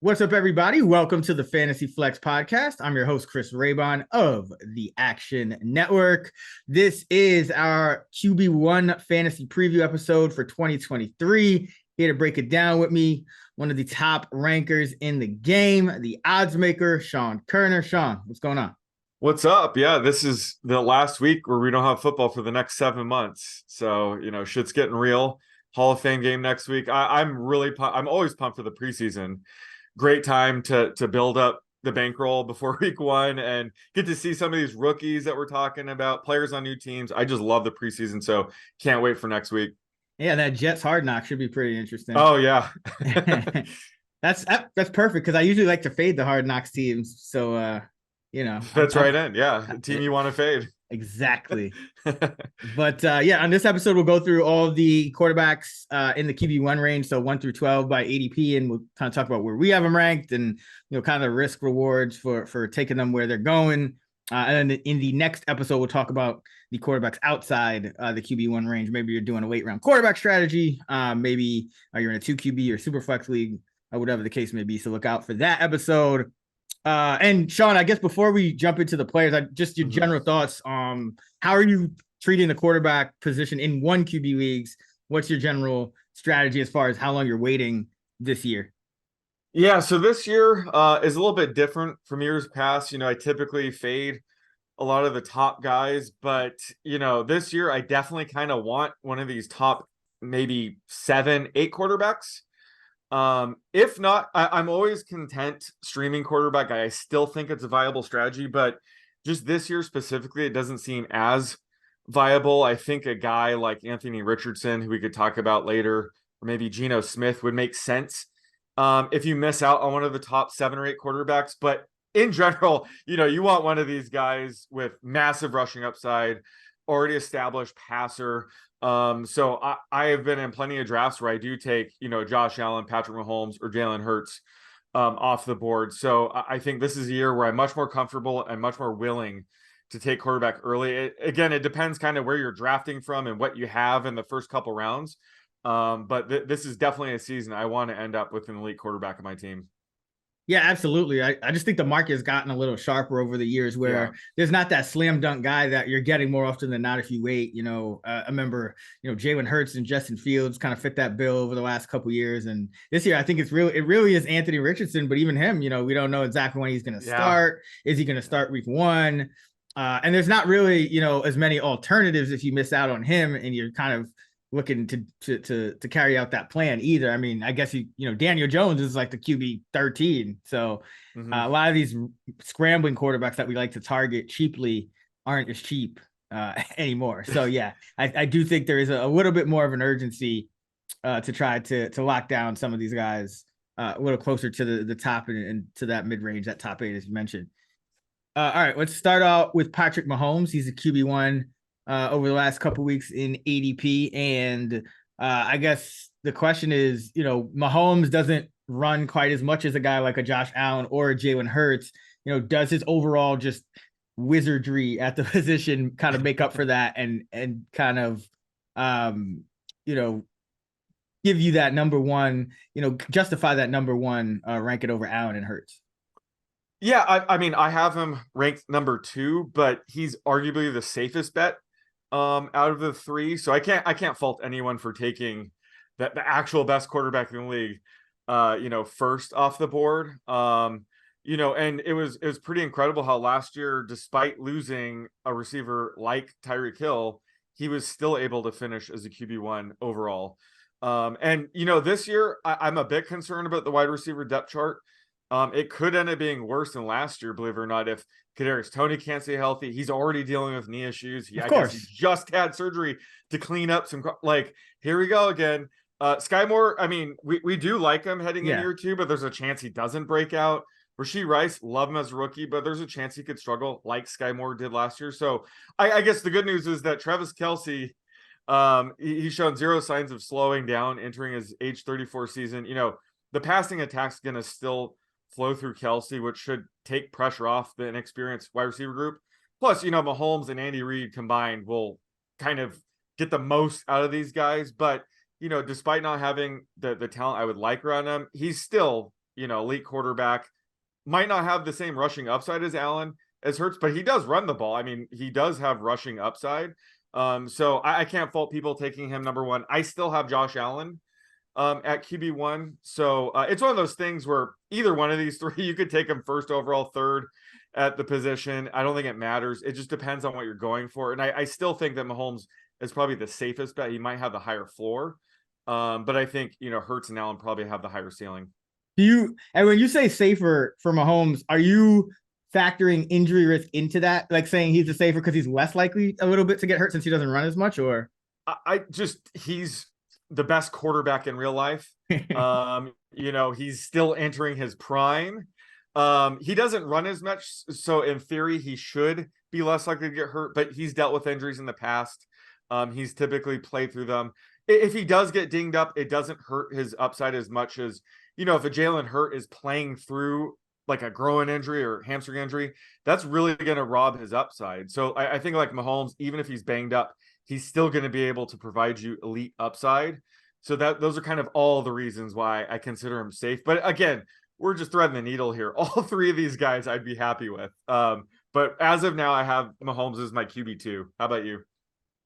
What's up, everybody? Welcome to the Fantasy Flex Podcast. I'm your host, Chris Raybon of the Action Network. This is our QB1 fantasy preview episode for 2023. Here to break it down with me, one of the top rankers in the game, the odds maker, Sean Kerner. Sean, what's going on? What's up? Yeah, this is the last week where we don't have football for the next 7 months. So, shit's getting real. Hall of Fame game next week. I'm really I'm always pumped for the preseason. Great time to build up the bankroll before week 1 and get to see some of these rookies that we're talking about, players on new teams. I just love the preseason, so can't wait for next week. Yeah, that Jets Hard Knock should be pretty interesting. Oh, yeah. That's perfect because I usually like to fade the Hard Knocks teams. So, That's right in. Yeah. The team you want to fade. Exactly. But on this episode, we'll go through all the quarterbacks in the QB1 range. So 1 through 12 by ADP. And we'll kind of talk about where we have them ranked and, kind of risk rewards for taking them where they're going. And then in the next episode, we'll talk about the quarterbacks outside the QB1 range. Maybe you're doing a late round quarterback strategy. Maybe you're in a 2 QB or super flex league, whatever the case may be. So look out for that episode. And Sean, I guess before we jump into the players, just your general thoughts. How are you treating the quarterback position in 1 QB leagues? What's your general strategy as far as how long you're waiting this year? Yeah, so this year is a little bit different from years past. I typically fade a lot of the top guys, but this year I definitely kind of want one of these top maybe 7, 8 quarterbacks. If not, I'm always content streaming quarterback. I still think it's a viable strategy, but just this year specifically, it doesn't seem as viable. I think a guy like Anthony Richardson, who we could talk about later, or maybe Geno Smith would make sense if you miss out on one of the top 7 or 8 quarterbacks. But in general, you want one of these guys with massive rushing upside, already established passer. So I have been in plenty of drafts where I do take, Josh Allen, Patrick Mahomes, or Jalen Hurts off the board. So I think this is a year where I'm much more comfortable and much more willing to take quarterback early. It depends kind of where you're drafting from and what you have in the first couple rounds. But this is definitely a season I want to end up with an elite quarterback on my team. Yeah, absolutely. I just think the market has gotten a little sharper over the years where there's not that slam dunk guy that you're getting more often than not if you wait. I remember, Jalen Hurts and Justin Fields kind of fit that bill over the last couple of years. And this year, I think it really is Anthony Richardson, but even him, we don't know exactly when he's going to start. Is he going to start week 1? And there's not really, as many alternatives if you miss out on him and you're kind of looking to carry out that plan either. I mean, I guess Daniel Jones is like the QB 13. So a lot of these scrambling quarterbacks that we like to target cheaply aren't as cheap anymore. So yeah, I do think there is a little bit more of an urgency to try to lock down some of these guys a little closer to the top and to that mid range, that top 8 as you mentioned. All right, let's start out with Patrick Mahomes. He's a QB1 over the last couple weeks in ADP. And I guess the question is, Mahomes doesn't run quite as much as a guy like a Josh Allen or a Jalen Hurts. Does his overall just wizardry at the position kind of make up for that and kind of, give you that number 1, justify that number 1 rank it over Allen and Hurts? Yeah, I mean, I have him ranked number 2, but he's arguably the safest bet out of the 3. So I can't fault anyone for taking the actual best quarterback in the league, first off the board. And it was pretty incredible how last year, despite losing a receiver like Tyreek Hill, he was still able to finish as a QB1 overall. And this year I'm a bit concerned about the wide receiver depth chart. It could end up being worse than last year, believe it or not, if Kadarius Toney can't stay healthy. He's already dealing with knee issues. I guess he just had surgery to clean up some, here we go again. Sky Moore, I mean, we do like him heading in year 2, but there's a chance he doesn't break out. Rashee Rice, love him as a rookie, but there's a chance he could struggle like Sky Moore did last year. So I guess the good news is that Travis Kelce, he's shown zero signs of slowing down entering his age 34 season. The passing attack's going to still flow through Kelce, which should take pressure off the inexperienced wide receiver group. Plus, Mahomes and Andy Reid combined will kind of get the most out of these guys. But, despite not having the talent I would like around him, he's still, elite quarterback. Might not have the same rushing upside as Allen, as Hurts, but he does run the ball. I mean, he does have rushing upside. So I can't fault people taking him number one. I still have Josh Allen at QB1. So it's one of those things where either one of these three, you could take him first overall, third at the position. I don't think it matters. It just depends on what you're going for. And I still think that Mahomes is probably the safest bet. He might have the higher floor. But I think, Hurts and Allen probably have the higher ceiling. And when you say safer for Mahomes, are you factoring injury risk into that? Like saying he's the safer because he's less likely a little bit to get hurt since he doesn't run as much, or? He's the best quarterback in real life. He's still entering his prime. He doesn't run as much. So in theory, he should be less likely to get hurt, but he's dealt with injuries in the past. He's typically played through them. If he does get dinged up, it doesn't hurt his upside as much as, if a Jalen Hurts is playing through like a groin injury or hamstring injury, that's really going to rob his upside. So I think like Mahomes, even if he's banged up, he's still going to be able to provide you elite upside. So those are kind of all the reasons why I consider him safe. But again, we're just threading the needle here. All three of these guys I'd be happy with. But as of now, I have Mahomes as my QB2. How about you?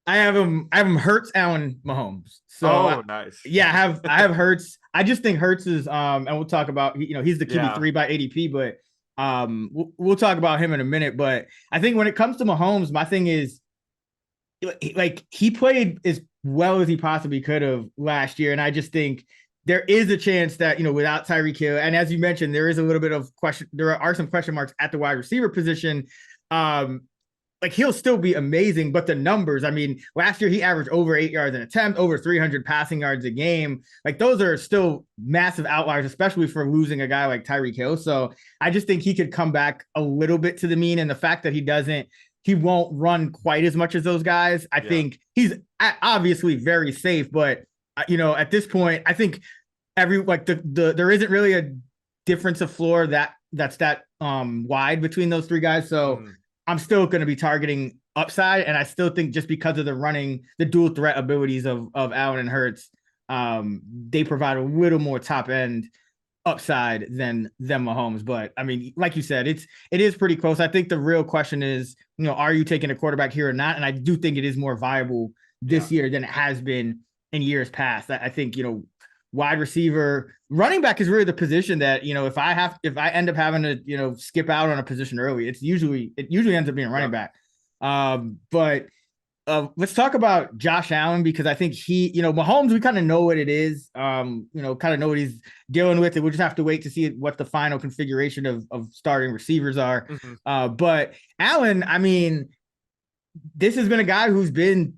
I have him Hurts, Allen, Mahomes. So nice. Yeah, I have Hurts. I just think Hurts is and we'll talk about, he's the QB3 by ADP, but we'll talk about him in a minute. But I think when it comes to Mahomes, my thing is like he played as well as he possibly could have last year. And I just think there is a chance that, without Tyreek Hill, and as you mentioned, there is a little bit of there are some question marks at the wide receiver position. Like he'll still be amazing, but the numbers, I mean, last year he averaged over 8 yards an attempt, over 300 passing yards a game. Like those are still massive outliers, especially for losing a guy like Tyreek Hill. So I just think he could come back a little bit to the mean. And the fact that he won't run quite as much as those guys. I think he's obviously very safe, but at this point, I think there isn't really a difference of floor that's wide between those three guys. So I'm still going to be targeting upside. And I still think just because of the dual threat abilities of Allen and Hurts, they provide a little more top end upside than Mahomes. But I mean, like you said, it is pretty close. I think the real question is, are you taking a quarterback here or not? And I do think it is more viable this year than it has been in years past. I think, wide receiver, running back is really the position that, if I end up having to, skip out on a position early, it usually ends up being running back. But let's talk about Josh Allen, because I think Mahomes, we kind of know what it is, kind of know what he's dealing with. We'll just have to wait to see what the final configuration of starting receivers are. But Allen, I mean, this has been a guy who's been,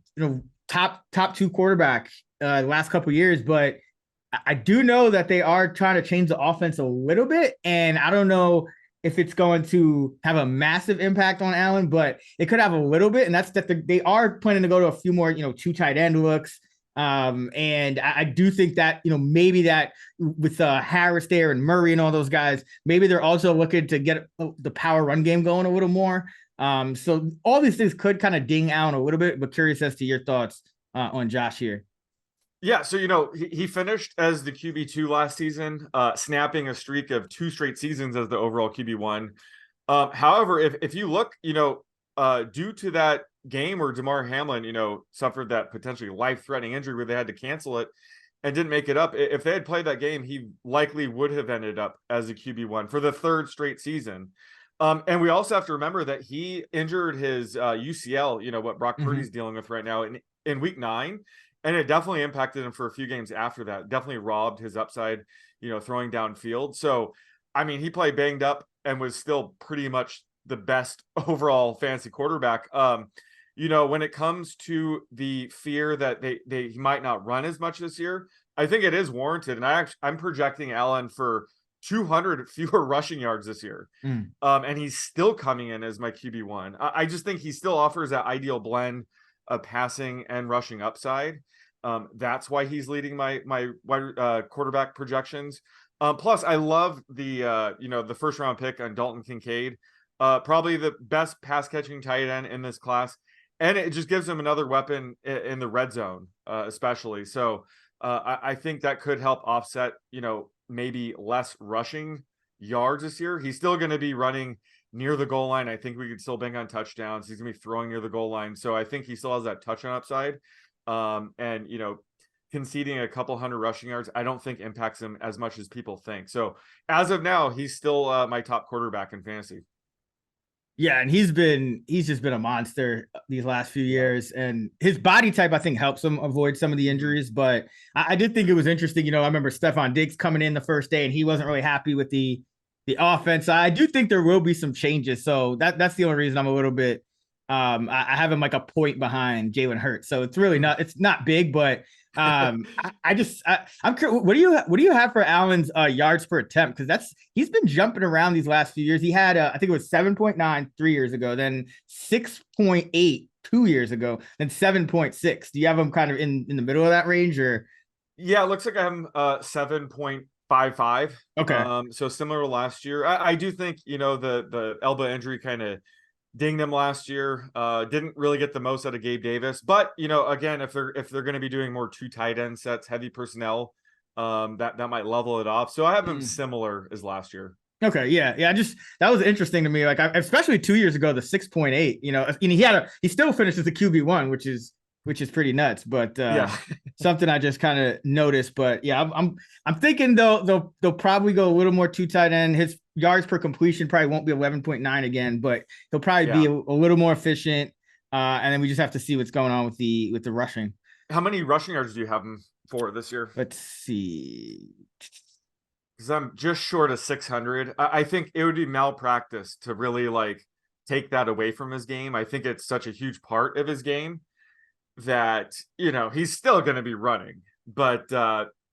top two quarterback the last couple of years, but I do know that they are trying to change the offense a little bit, and I don't know if it's going to have a massive impact on Allen, but it could have a little bit, and that's that they are planning to go to a few more, two tight end looks. And I do think that, maybe that with Harris there and Murray and all those guys, maybe they're also looking to get the power run game going a little more. So all these things could kind of ding Allen a little bit, but curious as to your thoughts on Josh here. Yeah, so he finished as the QB2 last season, snapping a streak of 2 straight seasons as the overall QB1. However, if you look, due to that game where Damar Hamlin, suffered that potentially life-threatening injury where they had to cancel it and didn't make it up, if they had played that game, he likely would have ended up as a QB1 for the 3rd straight season. And we also have to remember that he injured his UCL, what Brock Purdy's dealing with right now in week 9. And it definitely impacted him for a few games after that. Definitely robbed his upside, throwing downfield. So, I mean, he played banged up and was still pretty much the best overall fantasy quarterback. When it comes to the fear that he might not run as much this year, I think it is warranted. And I'm projecting Allen for 200 fewer rushing yards this year. And he's still coming in as my QB1. I just think he still offers that ideal blend of passing and rushing upside. That's why he's leading my quarterback projections. Plus, I love the first round pick on Dalton Kincaid, probably the best pass catching tight end in this class, and it just gives him another weapon in the red zone, especially. So I think that could help offset maybe less rushing yards this year. He's still going to be running near the goal line. I think we could still bank on touchdowns. He's going to be throwing near the goal line. So I think he still has that touchdown upside. And, conceding a couple hundred rushing yards, I don't think impacts him as much as people think. So as of now, he's still my top quarterback in fantasy. Yeah, and he's just been a monster these last few years, and his body type I think helps him avoid some of the injuries. But I did think it was interesting. I remember Stephon Diggs coming in the first day, and he wasn't really happy with the offense. I do think there will be some changes, so that's the only reason I'm a little bit. I have him like a point behind Jalen Hurts, so it's really not big, but I'm curious, what do you have for Allen's yards per attempt? Because he's been jumping around these last few years. He had I think it was 7.9 3 years ago, then 6.8 2 years ago, then 7.6. Do you have him kind of in the middle of that range, or? Yeah, it looks like I'm 7.55. Okay. So similar to last year. I do think the elbow injury kind of dinged him last year. Didn't really get the most out of Gabe Davis, but again, if they're going to be doing more 2 tight end sets, heavy personnel, that might level it off. So I have him similar as last year. Okay, yeah. That was interesting to me. Like, especially 2 years ago, the 6.8. He still finishes the QB1, which is pretty nuts. But something I just kind of noticed. But yeah, I'm thinking they'll probably go a little more 2 tight end. His yards per completion probably won't be 11.9 again, but he'll probably be a little more efficient. And then we just have to see what's going on with the rushing. How many rushing yards do you have him for this year? Let's see. Because I'm just short of 600. I think it would be malpractice to really take that away from his game. I think it's such a huge part of his game that he's still going to be running. But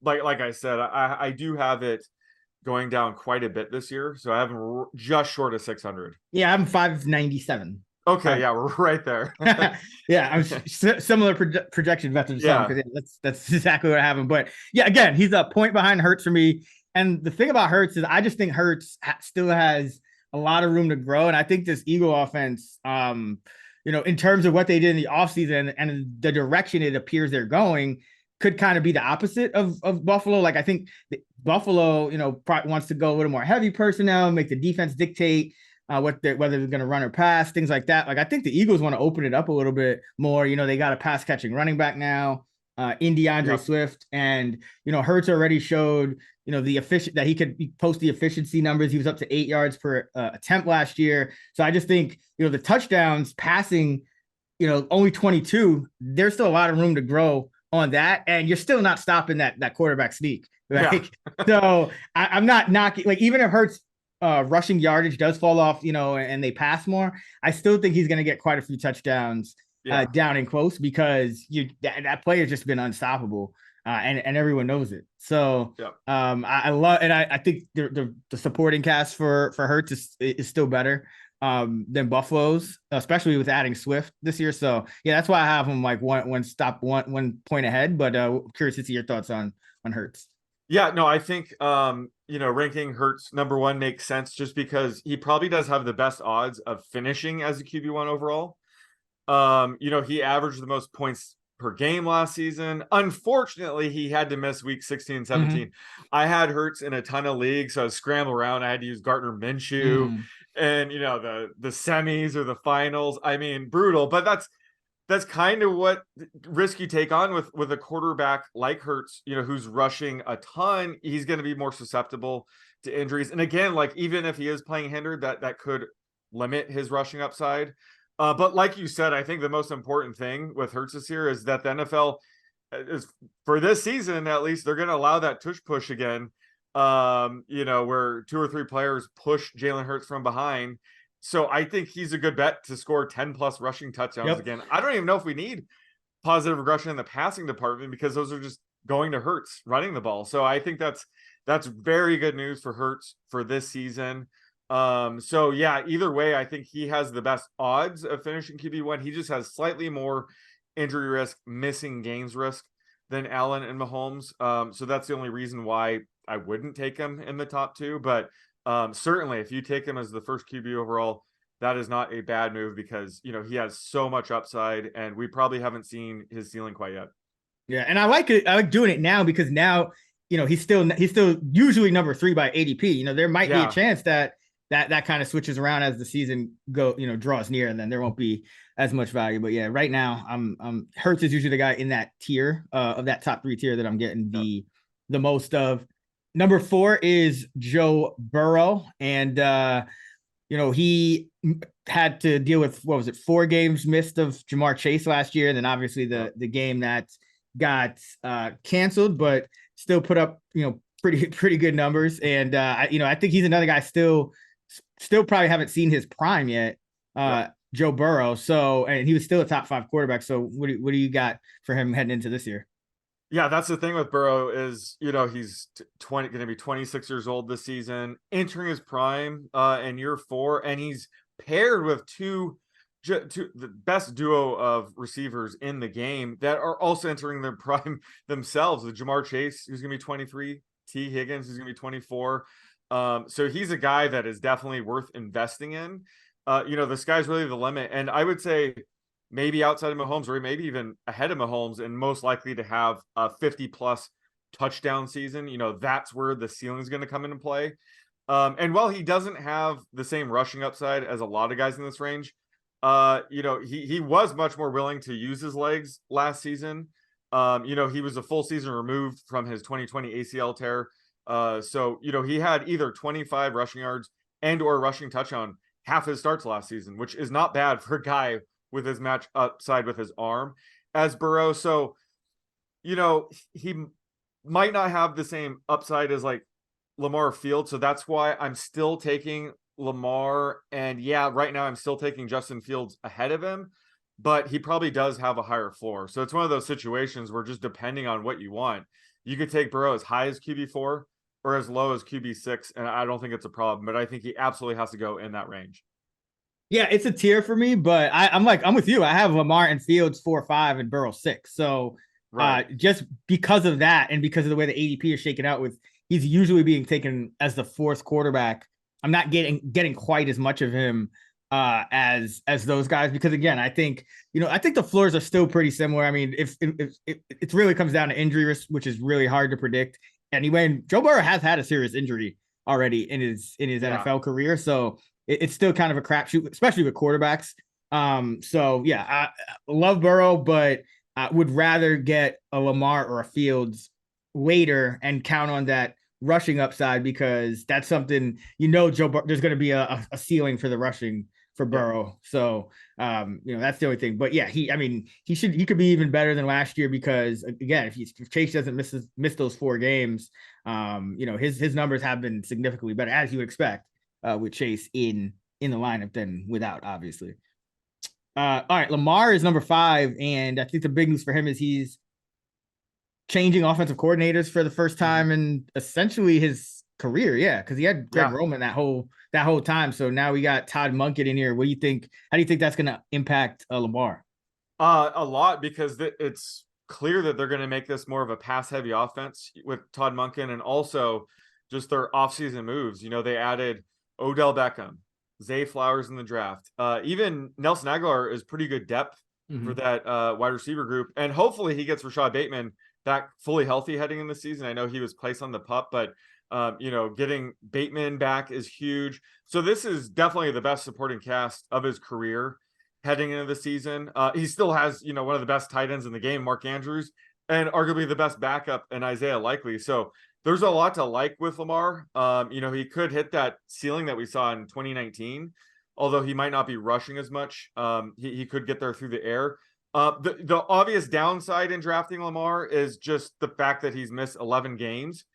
like I said, I do have it going down quite a bit this year, so I have him just short of 600. Yeah, I'm 597. Okay, yeah, we're right there. Yeah, I'm similar projection vector. Yeah, that's exactly what I have him. But yeah, again, he's a point behind Hurts for me. And the thing about Hurts is I just think Hurts still has a lot of room to grow. And I think this Eagle offense, in terms of what they did in the offseason and the direction it appears they're going, could kind of be the opposite of Buffalo. Like, I think Buffalo, probably wants to go a little more heavy personnel, make the defense dictate whether they're going to run or pass, things like that. Like, I think the Eagles want to open it up a little bit more. They got a pass catching running back now, in DeAndre Swift, and Hurts already showed that he could post the efficiency numbers. He was up to 8 yards per attempt last year. So I just think the touchdowns passing, only 22. There's still a lot of room to grow on that, and you're still not stopping that quarterback sneak, right? Yeah. So I'm not knocking, even if Hurts rushing yardage does fall off, and they pass more, I still think he's going to get quite a few touchdowns down and close, because that player's just been unstoppable, and everyone knows it. So I love, and I think the supporting cast for Hurts is still better than Buffalo's, especially with adding Swift this year. So yeah, that's why I have him one point ahead. But curious to see your thoughts on Hurts. Yeah, no, I think ranking Hurts number 1 makes sense, just because he probably does have the best odds of finishing as a QB1 overall. He averaged the most points per game last season. Unfortunately, he had to miss week 16 and 17. I had Hurts in a ton of leagues, so I was scrambling around. I had to use Gardner Minshew and the semis or the finals. I mean, brutal, but that's kind of what risk you take on with a quarterback like Hurts, who's rushing a ton. He's going to be more susceptible to injuries. And again, even if he is playing hindered, that could limit his rushing upside. But like you said, I think the most important thing with Hurts this year is that the NFL is, for this season at least, they're going to allow that tush push again. Where 2 or 3 players push Jalen Hurts from behind. So I think he's a good bet to score 10+ rushing touchdowns again. I don't even know if we need positive regression in the passing department, because those are just going to Hurts running the ball. So I think that's very good news for Hurts for this season. So yeah, either way, I think he has the best odds of finishing QB1. He just has slightly more injury risk, missing games risk than Allen and Mahomes. So that's the only reason why I wouldn't take him in the top 2. But certainly if you take him as the first QB overall, that is not a bad move, because he has so much upside, and we probably haven't seen his ceiling quite yet. Yeah, and I like it. I like doing it now, because now he's still usually number 3 by ADP. There might be a Yeah. chance that kind of switches around as the season draws near, and then there won't be as much value. But yeah, right now I'm Hurts is usually the guy in that tier of that top 3 tier that I'm getting the most of. Number 4 is Joe Burrow, and he had to deal with 4 games missed of Jamar Chase last year, and then obviously the game that got canceled, but still put up pretty good numbers. And I think he's another guy still probably haven't seen his prime yet. Joe Burrow. So, and he was still a top 5 quarterback. So what do you got for him heading into this year? Yeah, that's the thing with Burrow is, he's going to be 26 years old this season, entering his prime in year 4, and he's paired with two the best duo of receivers in the game that are also entering their prime themselves. The Jamar Chase, who's going to be 23, T. Higgins, who's going to be 24. So he's a guy that is definitely worth investing in. The sky's really the limit, and I would say maybe outside of Mahomes, or maybe even ahead of Mahomes, and most likely to have a 50-plus touchdown season. That's where the ceiling is going to come into play. And while he doesn't have the same rushing upside as a lot of guys in this range, he was much more willing to use his legs last season. He was a full season removed from his 2020 ACL tear. So he had either 25 rushing yards and or rushing touchdown half his starts last season, which is not bad for a guy with his match upside with his arm as Burrow. So, he might not have the same upside as like Lamar Fields. So that's why I'm still taking Lamar. And yeah, right now I'm still taking Justin Fields ahead of him, but he probably does have a higher floor. So it's one of those situations where just depending on what you want, you could take Burrow as high as QB4 or as low as QB6. And I don't think it's a problem, but I think he absolutely has to go in that range. Yeah, it's a tier for me, but I'm with you. I have Lamar and Fields 4, 5, and Burrow 6. So just because of that, and because of the way the ADP is shaken out, with he's usually being taken as the 4th quarterback, I'm not getting quite as much of him as those guys, because again, I think the floors are still pretty similar. I mean, if it really comes down to injury risk, which is really hard to predict anyway. And Joe Burrow has had a serious injury already in his NFL career, so it's still kind of a crapshoot, especially with quarterbacks. So yeah, I love Burrow, but I would rather get a Lamar or a Fields later and count on that rushing upside, because that's something, there's going to be a ceiling for the rushing for Burrow. So that's the only thing. But yeah, he could be even better than last year, because again, if Chase doesn't miss those 4 games, his numbers have been significantly better, as you would expect, with Chase in the lineup than without, obviously. All right, Lamar is number 5, and I think the big news for him is he's changing offensive coordinators for the first time in essentially his career. Yeah, because he had Greg Roman that whole time. So now we got Todd Monken in here. What do you think? How do you think that's going to impact Lamar? A lot, because it's clear that they're going to make this more of a pass-heavy offense with Todd Monken, and also just their offseason moves. They added Odell Beckham, Zay Flowers in the draft. Even Nelson Aguilar is pretty good depth for that wide receiver group. And hopefully he gets Rashad Bateman back fully healthy heading in the season. I know he was placed on the PUP, but getting Bateman back is huge. So this is definitely the best supporting cast of his career heading into the season. He still has, one of the best tight ends in the game, Mark Andrews, and arguably the best backup in Isaiah Likely. So there's a lot to like with Lamar. He could hit that ceiling that we saw in 2019, although he might not be rushing as much. He could get there through the air. The obvious downside in drafting Lamar is just the fact that he's missed 11 games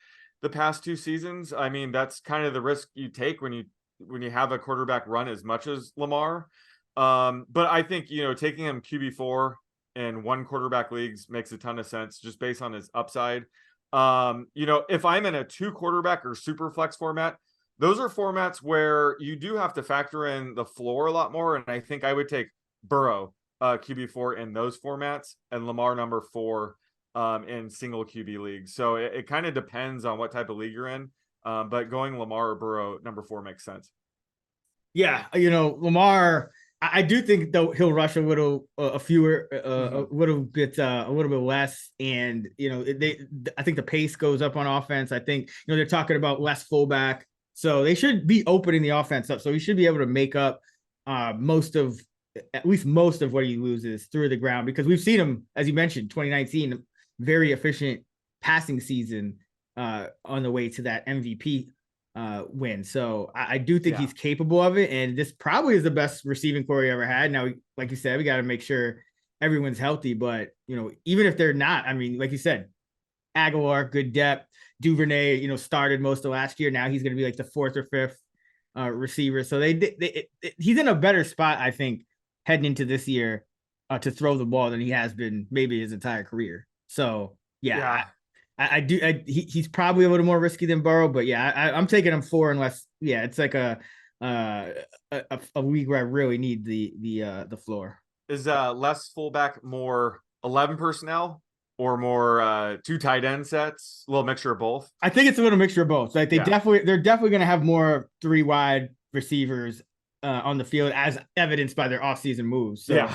the past 2 seasons. I mean, that's kind of the risk you take when you have a quarterback run as much as Lamar. But I think, taking him QB4 in 1 quarterback leagues makes a ton of sense just based on his upside. If I'm in a 2 quarterback or super flex format, those are formats where you do have to factor in the floor a lot more. And I think I would take Burrow QB4 in those formats, and Lamar number 4 in single QB leagues. So it kind of depends on what type of league you're in. But going Lamar or Burrow number 4 makes sense. Yeah, Lamar, I do think though he'll rush a little, a fewer, a little bit less, and I think the pace goes up on offense. I think they're talking about less fullback, so they should be opening the offense up. So he should be able to make up at least most of what he loses through the ground, because we've seen him, as you mentioned, 2019, very efficient passing season on the way to that MVP win. So I do think he's capable of it, and this probably is the best receiving core he ever had. Now, like you said, we got to make sure everyone's healthy, but even if they're not, I mean, like you said, Aguilar, good depth. Duvernay, started most of last year. Now he's going to be like the fourth or fifth receiver. So he's in a better spot, I think, heading into this year to throw the ball than he has been maybe his entire career. So I do. He's probably a little more risky than Burrow, but I'm taking him 4 unless it's like a league where I really need the floor. Is less fullback more 11 personnel or more 2 tight end sets? A little mixture of both. I think it's a little mixture of both. Like they're definitely going to have more 3 wide receivers on the field, as evidenced by their offseason moves. So,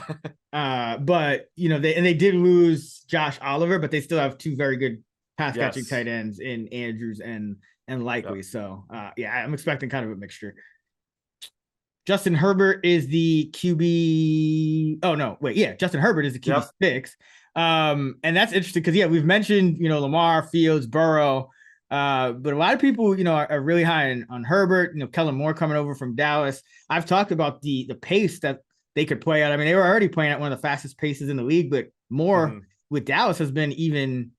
but they did lose Josh Oliver, but they still have 2 very good pass catching tight ends in Andrews and Likely. Yep. So I'm expecting kind of a mixture. Justin Herbert is the QB. Oh no, wait, Justin Herbert is the QB 6. And that's interesting because we've mentioned Lamar, Fields, Burrow, but a lot of people are really high on Herbert. Kellen Moore coming over from Dallas. I've talked about the pace that they could play at. I mean, they were already playing at one of the fastest paces in the league, but Moore with Dallas has been even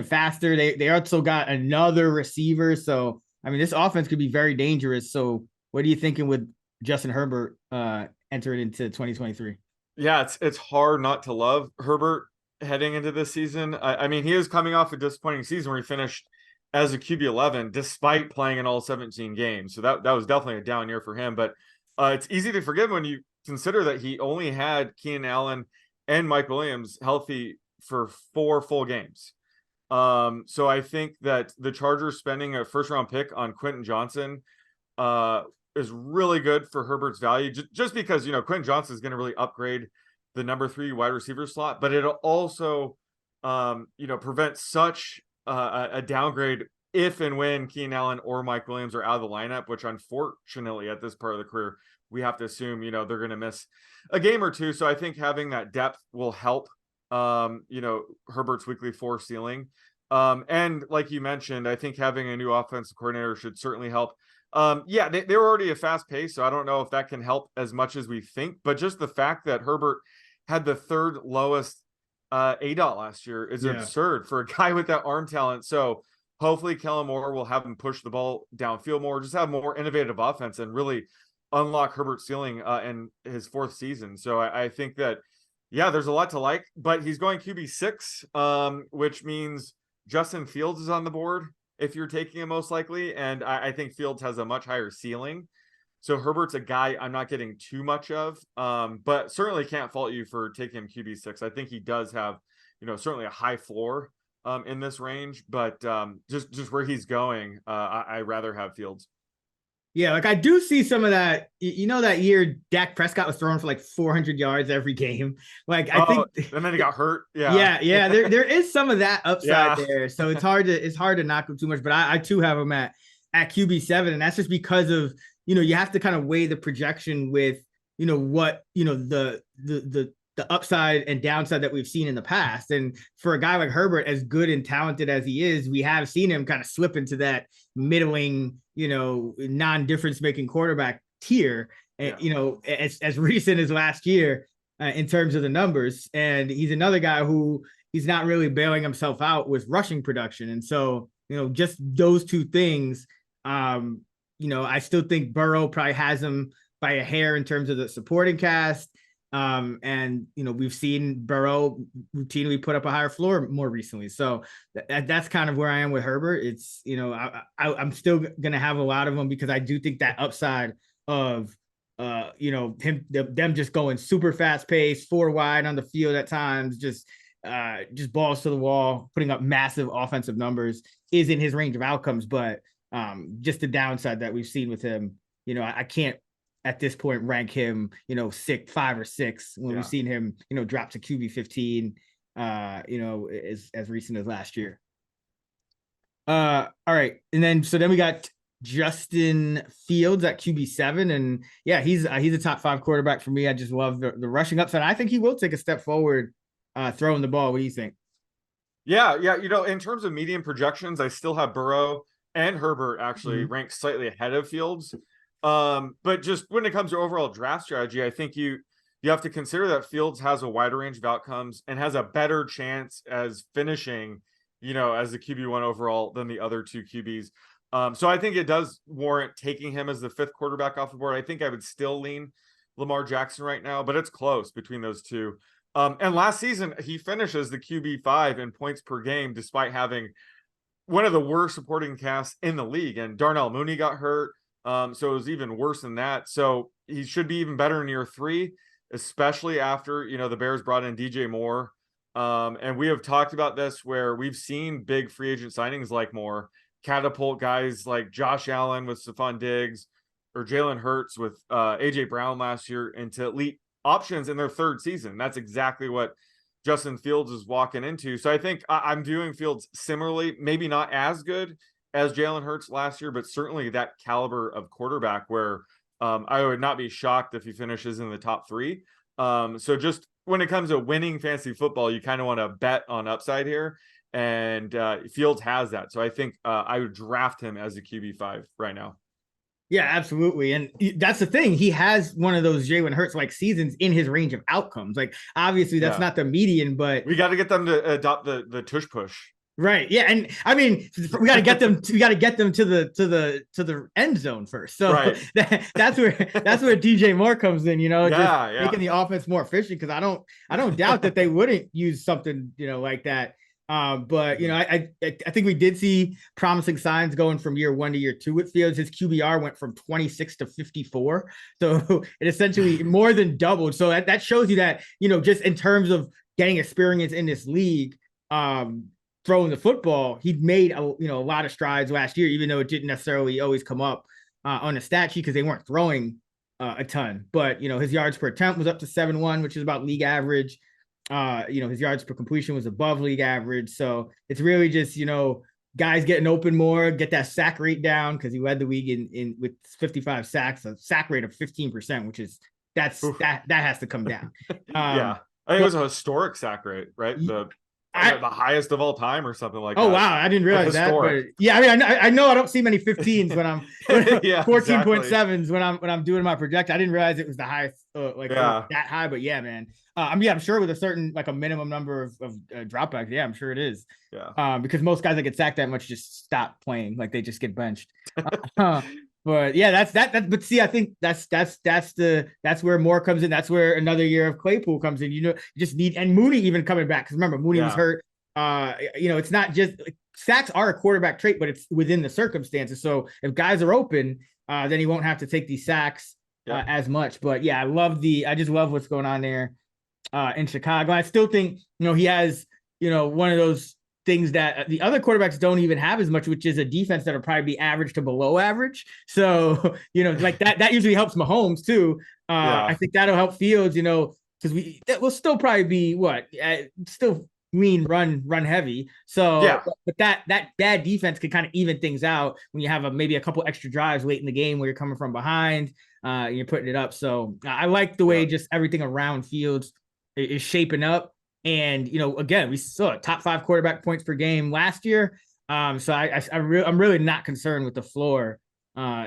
faster. They also got another receiver. So, I mean, this offense could be very dangerous. So what are you thinking with Justin Herbert entering into 2023? Yeah, it's hard not to love Herbert heading into this season. I mean, he is coming off a disappointing season where he finished as a QB 11 despite playing in all 17 games. So that was definitely a down year for him. But it's easy to forgive when you consider that he only had Keenan Allen and Mike Williams healthy for 4 full games. So I think that the Chargers spending a first-round pick on Quentin Johnson is really good for Herbert's value, just because Quentin Johnson is going to really upgrade the number 3 wide receiver slot, but it'll also prevent such a downgrade if and when Keenan Allen or Mike Williams are out of the lineup, which unfortunately at this part of the career we have to assume they're going to miss a game or 2. So I think having that depth will help Herbert's weekly 4 ceiling. And like you mentioned, I think having a new offensive coordinator should certainly help. They were already a fast pace, so I don't know if that can help as much as we think, but just the fact that Herbert had the 3rd lowest ADOT last year is absurd for a guy with that arm talent. So hopefully Kellen Moore will have him push the ball downfield more, just have more innovative offense and really unlock Herbert's ceiling in his 4th season. So I think that there's a lot to like, but he's going QB 6, which means Justin Fields is on the board if you're taking him most likely. And I think Fields has a much higher ceiling. So Herbert's a guy I'm not getting too much of, but certainly can't fault you for taking him QB 6. I think he does have, certainly a high floor in this range, but just where he's going, I rather have Fields. Yeah, like I do see some of that. That year Dak Prescott was throwing for like 400 yards every game. Like I think, and then he got hurt. Yeah. There is some of that upside there. So it's hard to knock him too much. But I too have him at QB 7, and that's just because of you have to kind of weigh the projection with what the upside and downside that we've seen in the past. And for a guy like Herbert, as good and talented as he is, we have seen him kind of slip into that middling, non-difference making quarterback tier, as recent as last year in terms of the numbers. And he's another guy who he's not really bailing himself out with rushing production. And so, just those 2 things, I still think Burrow probably has him by a hair in terms of the supporting cast. And we've seen Burrow routinely put up a higher floor more recently. So that's kind of where I am with Herbert. It's, I'm still going to have a lot of them because I do think that upside of, them just going super fast pace, 4 wide on the field at times, just balls to the wall, putting up massive offensive numbers is in his range of outcomes. But just the downside that we've seen with him, I can't at this point rank him, 5 or 6 when we've seen him, drop to QB 15, as recent as last year. All right. And then we got Justin Fields at QB 7. And yeah, he's a top 5 quarterback for me. I just love the rushing upside. I think he will take a step forward throwing the ball. What do you think? Yeah. In terms of median projections, I still have Burrow and Herbert actually ranked slightly ahead of Fields. But just when it comes to overall draft strategy, I think you have to consider that Fields has a wider range of outcomes and has a better chance as finishing, as the QB1 overall than the other 2 QBs. So I think it does warrant taking him as the 5th quarterback off the board. I think I would still lean Lamar Jackson right now, but it's close between those 2. And last season, he finishes the QB5 in points per game, despite having one of the worst supporting casts in the league. And Darnell Mooney got hurt. So it was even worse than that. So he should be even better in year 3, especially after, the Bears brought in DJ Moore. And we have talked about this where we've seen big free agent signings like Moore catapult guys like Josh Allen with Stephon Diggs or Jalen Hurts with AJ Brown last year into elite options in their 3rd season. That's exactly what Justin Fields is walking into. So I think I'm viewing Fields similarly, maybe not as good as Jalen Hurts last year, but certainly that caliber of quarterback where I would not be shocked if he finishes in the top 3. So just when it comes to winning fantasy football, you kind of want to bet on upside here. And Fields has that. So I think I would draft him as a QB5 right now. Yeah, absolutely. And that's the thing. He has one of those Jalen Hurts like seasons in his range of outcomes. Like, obviously that's not the median, but we got to get them to adopt the tush push. Right. Yeah. And I mean, we got to get them to the end zone first. So that's where DJ Moore comes in, making the offense more efficient. Cause I don't doubt that they wouldn't use something, like that. But I think we did see promising signs going from year 1 to year 2 with Fields. His QBR went from 26 to 54. So it essentially more than doubled. So that shows you that, just in terms of getting experience in this league, throwing the football, he made a lot of strides last year, even though it didn't necessarily always come up on the stat sheet because they weren't throwing a ton. But his yards per attempt was up to 7.1, which is about league average. His yards per completion was above league average. So it's really just guys getting open more, get that sack rate down because he led the league in with 55 sacks, a sack rate of 15%, which is that has to come down. I think it was a historic sack rate, right? The highest of all time or something like that. Oh, wow. I didn't realize that. But yeah, I mean, I know I don't see many 15s when I'm 14.7s when I'm doing my project. I didn't realize it was the highest, that high. But yeah, man. I'm sure with a certain, a minimum number of dropbacks. Yeah, I'm sure it is. Yeah. Because most guys that get sacked that much just stop playing. Like they just get benched. But yeah, that's that. But see, I think that's where Moore comes in. That's where another year of Claypool comes in. You just need, and Mooney even coming back. Because remember, Mooney was hurt. It's not just sacks are a quarterback trait, but it's within the circumstances. So if guys are open, then he won't have to take these sacks as much. But yeah, I just love what's going on there in Chicago. I still think he has one of those things that the other quarterbacks don't even have as much, which is a defense that'll probably be average to below average. So, like that usually helps Mahomes too. I think that'll help Fields, because we'll still probably be still lean, run heavy. So, but that bad defense could kind of even things out when you have maybe a couple extra drives late in the game where you're coming from behind, you're putting it up. So I like the way just everything around Fields is shaping up. And, again, we saw top 5 quarterback points per game last year. So I'm really not concerned with the floor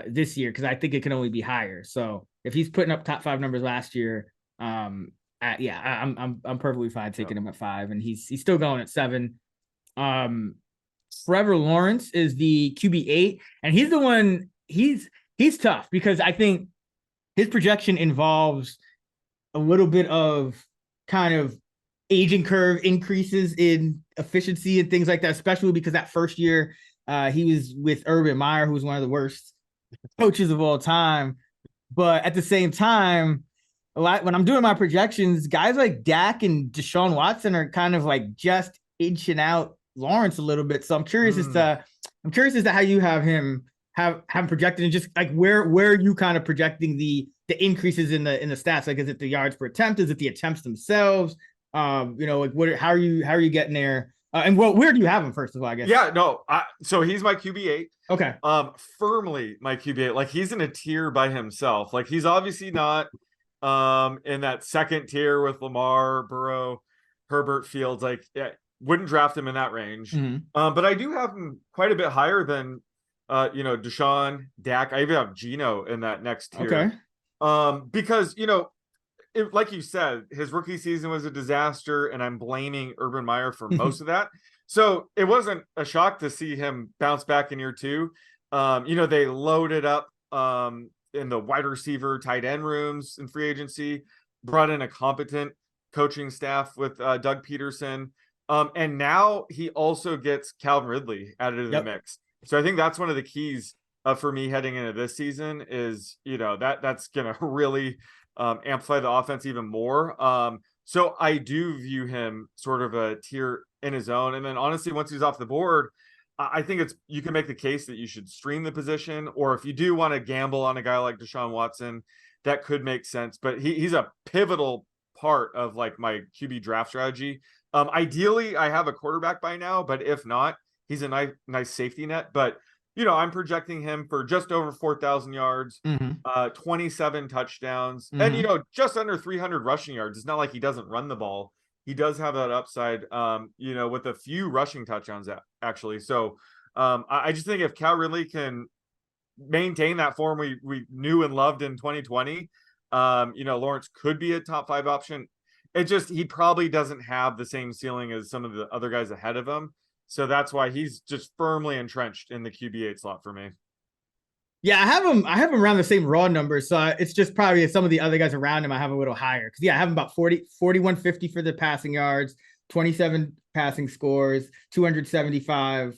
this year because I think it can only be higher. So if he's putting up top 5 numbers last year, I'm perfectly fine taking him at 5, and he's still going at 7. Trevor Lawrence is the QB8, and he's the one. He's tough because I think his projection involves a little bit of kind of aging curve increases in efficiency and things like that, especially because that first year he was with Urban Meyer, who was one of the worst coaches of all time. But at the same time, when I'm doing my projections, guys like Dak and DeShaun Watson are kind of like just inching out Lawrence a little bit. So I'm curious as to how you have him projected, and just like where are you kind of projecting the the increases in the stats? Like, is it the yards per attempt? Is it the attempts themselves? Like how are you getting there? And where do you have him, first of all, I guess? Yeah, no. So he's my QB8. Okay. Firmly my QB8. Like, he's in a tier by himself. Like, he's obviously not in that second tier with Lamar, Burrow, Herbert, Fields. Like, yeah, wouldn't draft him in that range. But I do have him quite a bit higher than DeShaun, Dak. I even have Geno in that next tier. Okay. Because like you said, his rookie season was a disaster, and I'm blaming Urban Meyer for most of that. So it wasn't a shock to see him bounce back in year 2. They loaded up in the wide receiver, tight end rooms in free agency, brought in a competent coaching staff with Doug Peterson. And now he also gets Calvin Ridley added to the mix. So I think that's one of the keys for me heading into this season is, that's going to really amplify the offense even more. So I do view him sort of a tier in his own. And then honestly, once he's off the board, I think you can make the case that you should stream the position, or if you do want to gamble on a guy like DeShaun Watson, that could make sense. But he's a pivotal part of like my QB draft strategy. Ideally, I have a quarterback by now, but if not, he's a nice safety net. But I'm projecting him for just over 4,000 yards, 27 touchdowns, and just under 300 rushing yards. It's not like he doesn't run the ball. He does have that upside, with a few rushing touchdowns actually. So I just think if Cal Ridley can maintain that form we knew and loved in 2020, Lawrence could be a top 5 option. He probably doesn't have the same ceiling as some of the other guys ahead of him. So that's why he's just firmly entrenched in the QB8 slot for me. Yeah, I have him around the same raw numbers. So it's just probably some of the other guys around him I have a little higher. Because, I have him about 4150 for the passing yards, 27 passing scores, 275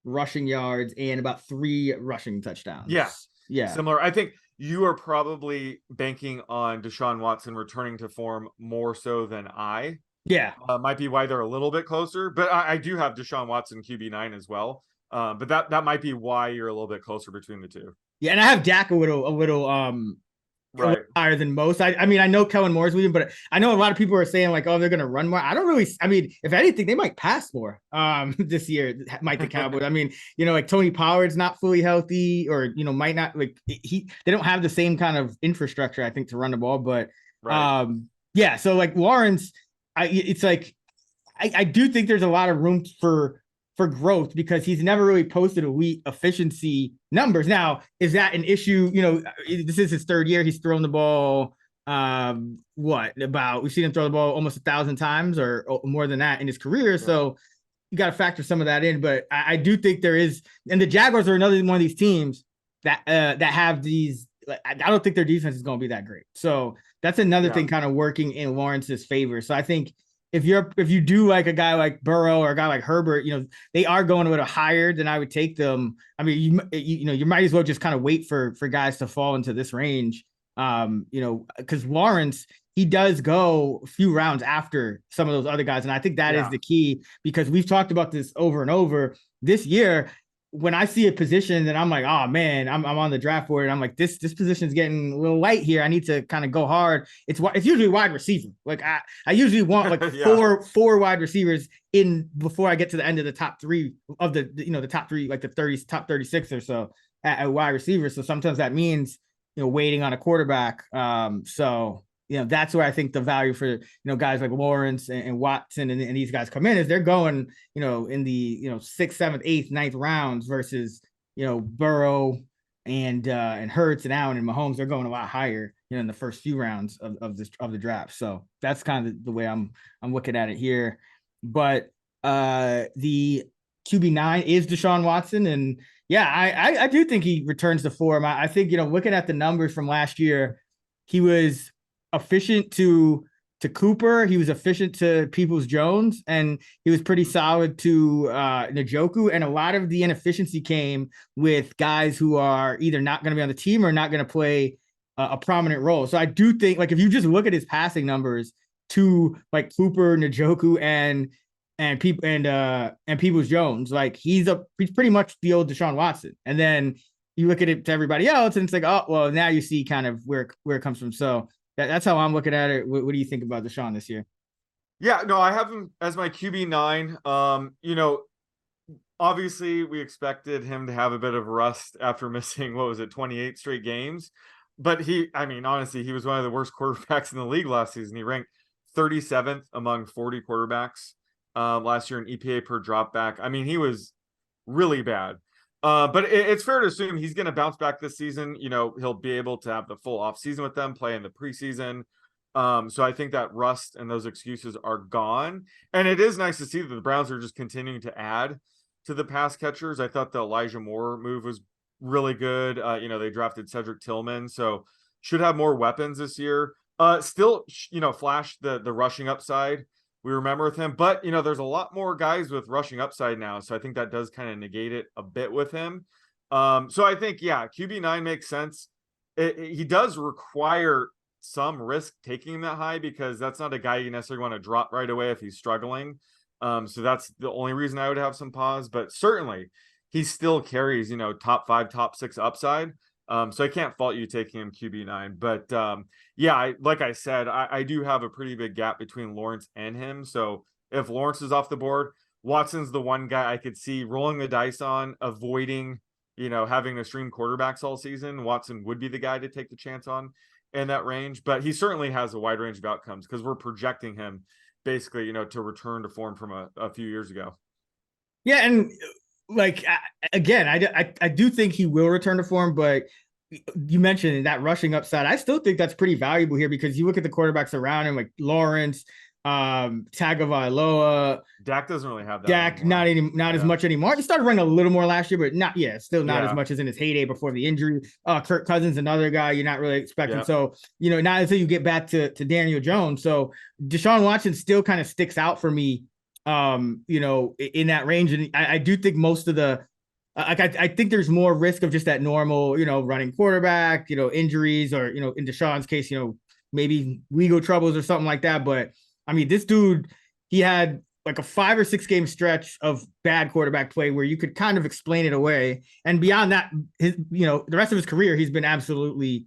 rushing yards, and about 3 rushing touchdowns. Yeah. Similar. I think you are probably banking on DeShaun Watson returning to form more so than I. Yeah. Might be why they're a little bit closer, but I do have DeShaun Watson QB9 as well. But that might be why you're a little bit closer between the two. Yeah, and I have Dak a little higher than most. I mean, I know Kellen Moore's with him, but I know a lot of people are saying like, oh, they're gonna run more. I don't really. I mean, if anything, they might pass more this year. Might the Cowboys. I mean, like Tony Pollard's not fully healthy, or might not like they don't have the same kind of infrastructure, I think, to run the ball. But yeah. So like Lawrence, it's like I do think there's a lot of room for growth because he's never really posted elite efficiency numbers. Now, is that an issue? This is his 3rd year. He's thrown the ball. We've seen him throw the ball almost 1,000 times or more than that in his career. Right. So you got to factor some of that in. But I do think there is, and the Jaguars are another one of these teams that have these. I don't think their defense is going to be that great. So that's another thing kind of working in Lawrence's favor. So I think if you do like a guy like Burrow or a guy like Herbert, they are going a little higher than I would take them. I mean, you might as well just kind of wait for guys to fall into this range. Because Lawrence, he does go a few rounds after some of those other guys. And I think that is the key, because we've talked about this over and over this year. When I see a position that I'm like, oh man, I'm on the draft board and I'm like, this position is getting a little light here. I need to kind of go hard. It's usually wide receiver. Like I usually want like four wide receivers in before I get to the end of the top 3 of the top 3, like the top 36 or so at wide receiver. So sometimes that means, waiting on a quarterback. So that's where I think the value for, guys like Lawrence and Watson and these guys come in, is they're going, in the, 6th, 7th, 8th, 9th rounds versus, Burrow and Hurts and Allen and Mahomes. They're going a lot higher, in the first few rounds of the draft. So that's kind of the way I'm looking at it here. But the QB9 is DeShaun Watson. And yeah, I do think he returns to form. I think, looking at the numbers from last year, he was efficient to Cooper. He was efficient to Peoples-Jones, and he was pretty solid to Njoku. And a lot of the inefficiency came with guys who are either not going to be on the team or not going to play a prominent role. So I do think, like, if you just look at his passing numbers to like Cooper, Njoku, and Peoples-Jones, like he's pretty much the old DeShaun Watson. And then you look at it to everybody else, and it's like, oh, well, now you see kind of where it comes from. So that's how I'm looking at it. What do you think about DeShaun this year? Yeah, no, I have him as my QB9. Obviously we expected him to have a bit of rust after missing, 28 straight games. But honestly, he was one of the worst quarterbacks in the league last season. He ranked 37th among 40 quarterbacks last year in EPA per dropback. I mean, he was really bad. But it's fair to assume he's going to bounce back this season. He'll be able to have the full offseason with them, play in the preseason. So I think that rust and those excuses are gone. And it is nice to see that the Browns are just continuing to add to the pass catchers. I thought the Elijah Moore move was really good. They drafted Cedric Tillman, so should have more weapons this year. Still, flash the rushing upside we remember with him, but there's a lot more guys with rushing upside now, so I think that does kind of negate it a bit with him. So I think, yeah, QB9 makes sense. He does require some risk taking him that high, because that's not a guy you necessarily want to drop right away if he's struggling. So that's the only reason I would have some pause, but certainly he still carries, top 5, top 6 upside. So I can't fault you taking him QB9, but like I said, I do have a pretty big gap between Lawrence and him. So if Lawrence is off the board, Watson's the one guy I could see rolling the dice on, avoiding, having to stream quarterbacks all season. Watson would be the guy to take the chance on in that range, but he certainly has a wide range of outcomes because we're projecting him basically, to return to form from a few years ago. Yeah. And again, I do think he will return to form, but you mentioned that rushing upside. I still think that's pretty valuable here, because you look at the quarterbacks around him, like Lawrence, Tagovailoa. Dak doesn't really have that. Dak anymore. Not as much anymore. He started running a little more last year, but still not as much as in his heyday before the injury. Kirk Cousins, another guy you're not really expecting. Yeah. So, not until you get back to Daniel Jones. So DeShaun Watson still kind of sticks out for me, in that range. And I do think most of the, I think there's more risk of just that normal, running quarterback, injuries, or, in DeShaun's case, maybe legal troubles or something like that. But I mean, this dude, he had like a 5 or 6 game stretch of bad quarterback play where you could kind of explain it away. And beyond that, the rest of his career, he's been absolutely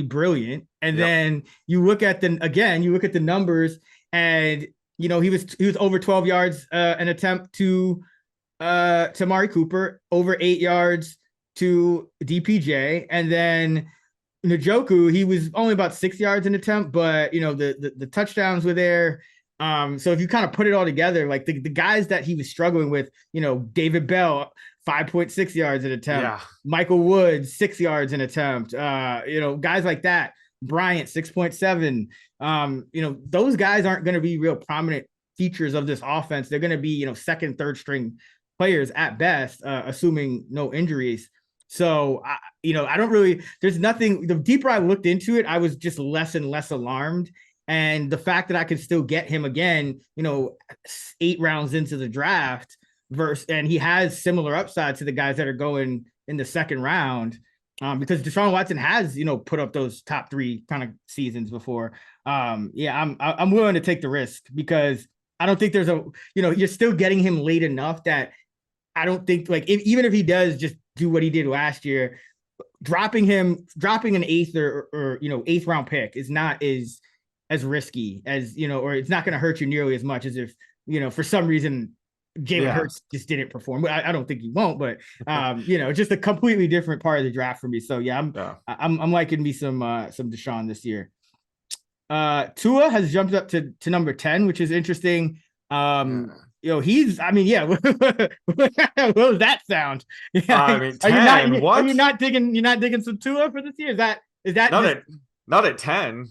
brilliant. And then you look at the numbers, and, he was over 12 yards an attempt to Amari Cooper, over 8 yards to DPJ. And then Njoku, he was only about 6 yards an attempt, but the touchdowns were there. So if you kind of put it all together, like the guys that he was struggling with, David Bell, 5.6 yards an attempt, Michael Woods, 6 yards an attempt, guys like that, Bryant, 6.7. Those guys aren't going to be real prominent features of this offense. They're going to be, second, third string players at best, assuming no injuries. So, I don't really, there's nothing, the deeper I looked into it, I was just less and less alarmed. And the fact that I could still get him again, 8 rounds into the draft and he has similar upside to the guys that are going in the second round, because DeShaun Watson has, put up those top 3 kind of seasons before. I'm willing to take the risk, because I don't think there's you're still getting him late enough that I don't think, even if he does just do what he did last year, dropping an 8th or 8th round pick is not as risky as, or it's not going to hurt you nearly as much as if, for some reason Jalen Hurts just didn't perform. I don't think he won't, but just a completely different part of the draft for me. So I'm liking me some DeShaun this year. Tua has jumped up to number 10, which is interesting. He's, what does that sound? Yeah, 10, are you not digging some Tua for this year? Is that not at 10?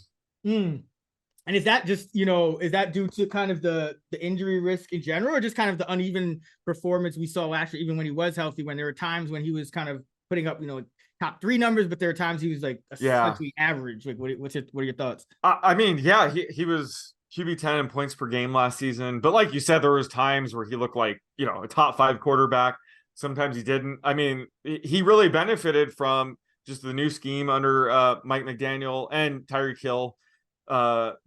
And is that just, is that due to kind of the injury risk in general, or just kind of the uneven performance we saw last year, even when he was healthy, when there were times when he was kind of putting up, top 3 numbers, but there were times he was essentially average. What are your thoughts? He was QB 10 in points per game last season, but like you said, there was times where he looked like, a top 5 quarterback. Sometimes he didn't. I mean, he really benefited from just the new scheme under Mike McDaniel and Tyreek Hill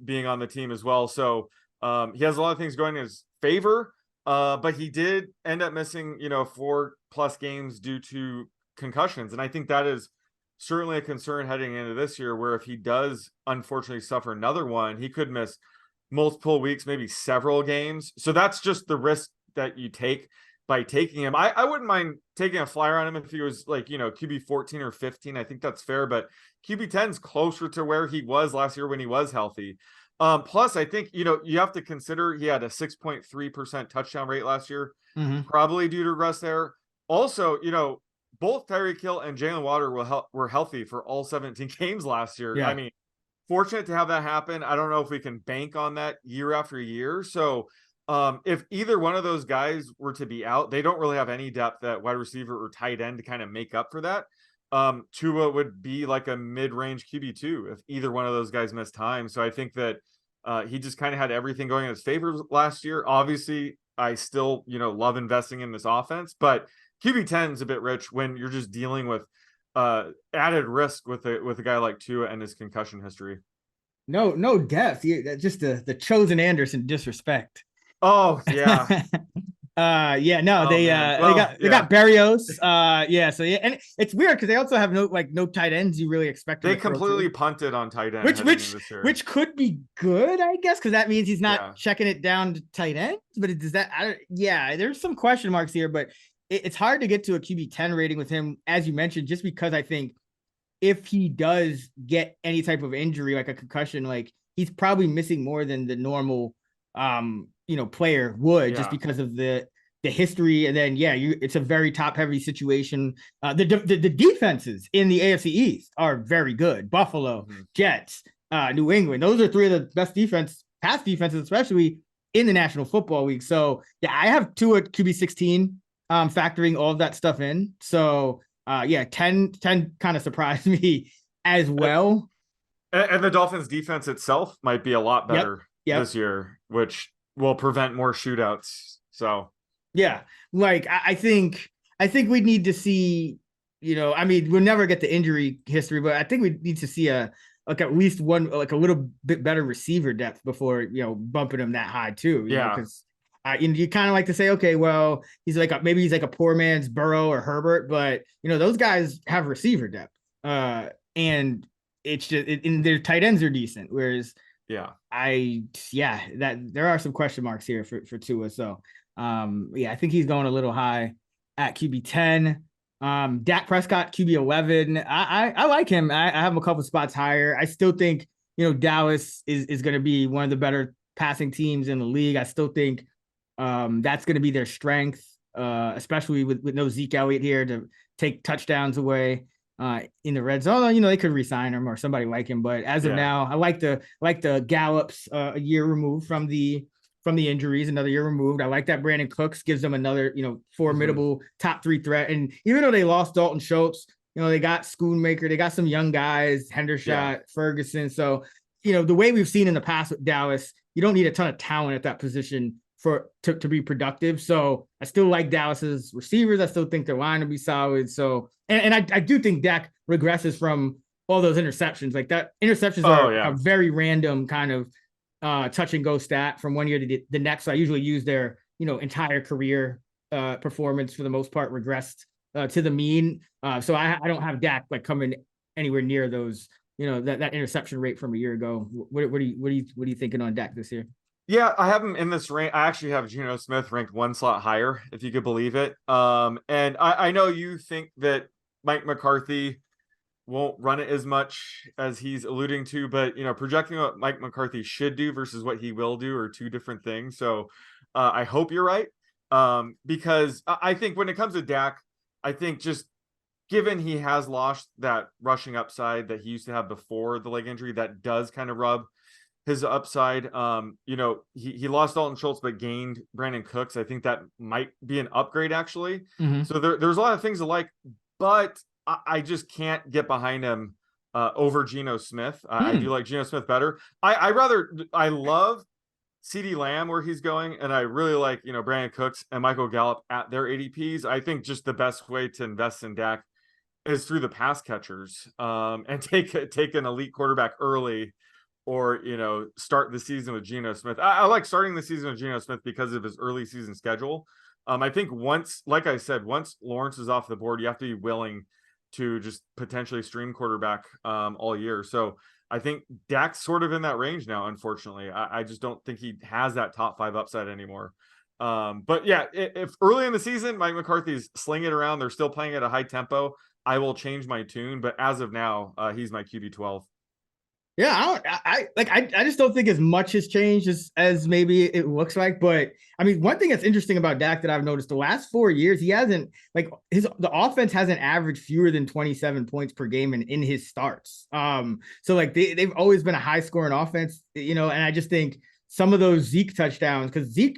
being on the team as well. So he has a lot of things going in his favor, but he did end up missing, 4+ games due to concussions. And I think that is certainly a concern heading into this year, where if he does unfortunately suffer another one, he could miss multiple weeks, maybe several games. So that's just the risk that you take by taking him. I wouldn't mind taking a flyer on him if he was like, QB 14 or 15. I think that's fair, but QB 10 is closer to where he was last year when he was healthy. Plus, I think, you have to consider he had a 6.3% touchdown rate last year, probably due to rest there. Also, both Tyreek Hill and Jalen Waddle were healthy for all 17 games last year. Yeah. I mean, fortunate to have that happen. I don't know if we can bank on that year after year. So if either one of those guys were to be out, they don't really have any depth at wide receiver or tight end to kind of make up for that. Tua would be like a mid-range QB2 if either one of those guys missed time. So I think that he just kind of had everything going in his favor last year. Obviously, I still, love investing in this offense, but QB 10 is a bit rich when you're just dealing with added risk with a guy like Tua and his concussion history. No depth. Just the chosen Anderson disrespect. Oh yeah. They got Berrios. And it's weird because they also have no tight ends you really expect. They completely punted on tight end, which could be good, I guess, because that means he's not checking it down to tight ends. But does that? There's some question marks here, but it's hard to get to a QB 10 rating with him, as you mentioned, just because I think if he does get any type of injury, like a concussion, like he's probably missing more than the normal player would, just because of the history. And then it's a very top heavy situation. The defenses in the AFC East are very good. Buffalo, Jets, New England, those are three of the best pass defenses, especially in the National Football League. So I have two at QB 16, factoring all of that stuff in. So 10 kind of surprised me as well. And the Dolphins defense itself might be a lot better this year, which will prevent more shootouts. So I think we need to see, we'll never get the injury history, but I think we need to see at least one, like a little bit better receiver depth before, bumping him that high too. Because you kind of like to say, okay, well, maybe he's like a poor man's Burrow or Herbert, but those guys have receiver depth, and it's just and their tight ends are decent. Whereas that there are some question marks here for Tua. So I think he's going a little high at QB 10. Dak Prescott QB 11. I like him. I have him a couple spots higher. I still think Dallas is going to be one of the better passing teams in the league. I still think that's going to be their strength, especially with no Zeke Elliott here to take touchdowns away in the red zone. They could re-sign him or somebody like him, but as of now, I like the Gallups a year removed from the injuries, another year removed. I like that Brandon Cooks gives them another formidable top 3 threat. And even though they lost Dalton Schultz, they got Schoonmaker, they got some young guys, Hendershot, Ferguson. So the way we've seen in the past with Dallas, you don't need a ton of talent at that position to be productive. So I still like Dallas's receivers. I still think their line will be solid. So and I do think Dak regresses from all those interceptions. Like that interceptions are a very random kind of touch and go stat from one year to the next. So I usually use their entire career performance for the most part regressed to the mean. So I don't have Dak like coming anywhere near those that interception rate from a year ago. What are you thinking on Dak this year? Yeah, I have him in this rank. I actually have Geno Smith ranked one slot higher, if you could believe it. And I know you think that Mike McCarthy won't run it as much as he's alluding to, but projecting what Mike McCarthy should do versus what he will do are two different things. So I hope you're right. Because I think when it comes to Dak, I think just given he has lost that rushing upside that he used to have before the leg injury, that does kind of rub his upside. He lost Dalton Schultz but gained Brandon Cooks. I think that might be an upgrade actually. So there's a lot of things to like, but I just can't get behind him over Geno Smith. I do like Geno Smith better. I love CeeDee Lamb where he's going, and I really like Brandon Cooks and Michael Gallup at their ADPs. I think just the best way to invest in Dak is through the pass catchers, and take an elite quarterback early, or start the season with Geno Smith. I like starting the season with Geno Smith because of his early season schedule. I think like I said, once Lawrence is off the board, you have to be willing to just potentially stream quarterback all year. So I think Dak's sort of in that range now, unfortunately. I just don't think he has that top 5 upside anymore. But yeah, if early in the season, Mike McCarthy's slinging it around, they're still playing at a high tempo, I will change my tune. But as of now, he's my QB 12. Yeah, I just don't think as much has changed as maybe it looks like. But I mean, one thing that's interesting about Dak that I've noticed the last 4 years, he hasn't the offense hasn't averaged fewer than 27 points per game in his starts. So like they've always been a high scoring offense, and I just think some of those Zeke touchdowns, because Zeke,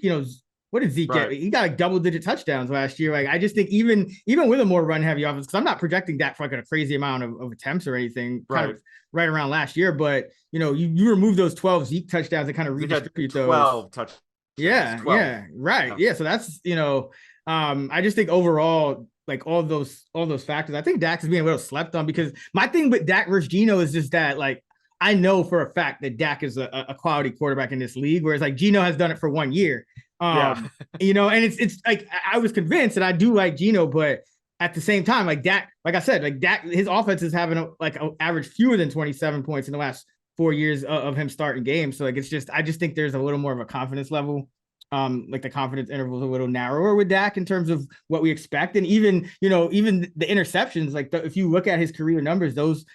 what did Zeke get? He got like double-digit touchdowns last year. Like I just think even with a more run-heavy offense, because I'm not projecting Dak for like a crazy amount of attempts or anything, kind of right around last year. But you remove those 12 Zeke touchdowns and kind of redistribute 12 touchdowns. Yeah, 12. yeah, right. Yeah, so that's I just think overall, like all those factors, I think Dak is being a little slept on, because my thing with Dak versus Geno is just that like I know for a fact that Dak is a quality quarterback in this league, whereas like Geno has done it for 1 year. And it's like I was convinced, and I do like Geno, but at the same time, like Dak, like I said, like Dak, his offense is having an average fewer than 27 points in the last 4 years of him starting games. So like I just think there's a little more of a confidence level. Like the confidence interval is a little narrower with Dak in terms of what we expect, and even the interceptions. Like if you look at his career numbers, those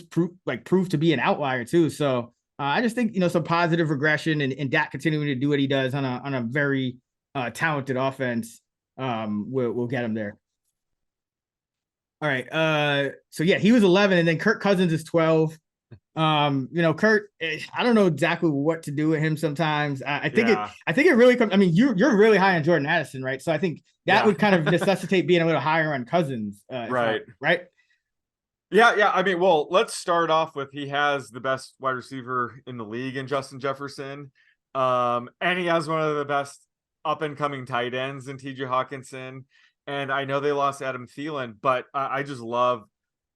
prove to be an outlier too. So I just think some positive regression, and Dak continuing to do what he does on a very talented offense will get him there. All right. So yeah, he was 11, and then Kirk Cousins is 12. Kurt, I don't know exactly what to do with him sometimes. I think it really comes. I mean, you're really high on Jordan Addison, right? So I think that would kind of necessitate being a little higher on Cousins, right? Yeah. I mean, well, let's start off with he has the best wide receiver in the league in Justin Jefferson, and he has one of the best up and coming tight ends in T.J. Hawkinson. And I know they lost Adam Thielen, but I just love